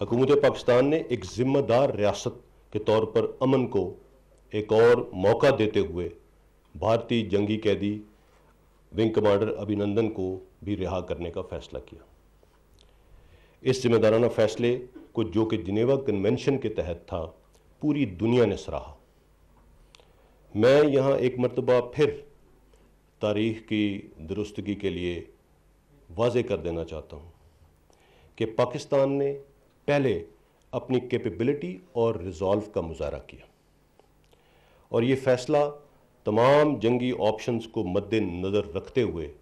حکومت پاکستان نے ایک ذمہ دار ریاست کے طور پر امن کو ایک اور موقع دیتے ہوئے بھارتی جنگی قیدی ونگ کمانڈر ابھینندن کو بھی رہا کرنے کا فیصلہ کیا۔ اس ذمہ دارانہ فیصلے کو، جو کہ جنیوا کنونشن کے تحت تھا، پوری دنیا نے سراہا۔ میں یہاں ایک مرتبہ پھر تاریخ کی درستگی کے لیے واضح کر دینا چاہتا ہوں کہ پاکستان نے پہلے اپنی کیپیبلٹی اور ریزالو کا مظاہرہ کیا، اور یہ فیصلہ تمام جنگی آپشنز کو مد نظر رکھتے ہوئے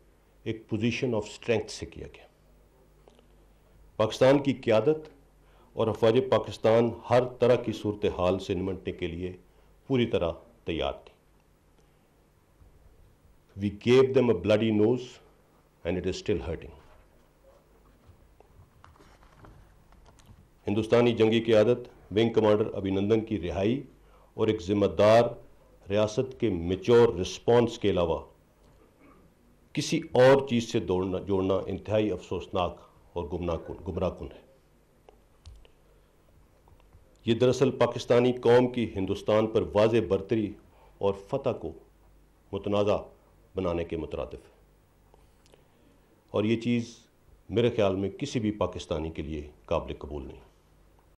ایک پوزیشن آف اسٹرینتھ سے کیا گیا۔ پاکستان کی قیادت اور افواج پاکستان ہر طرح کی صورتحال سے نمٹنے کے لیے پوری طرح تیار تھی۔ We gave them a bloody nose and it is still hurting۔ ہندوستانی جنگی قیادت ونگ کمانڈر ابھینندن کی رہائی اور ایک ذمہ دار ریاست کے میچور رسپانس کے علاوہ کسی اور چیز سے جوڑنا انتہائی افسوسناک اور گمراہ کن ہے۔ یہ دراصل پاکستانی قوم کی ہندوستان پر واضح برتری اور فتح کو متنازع بنانے کے مترادف ہے، اور یہ چیز میرے خیال میں کسی بھی پاکستانی کے لیے قابل قبول نہیں۔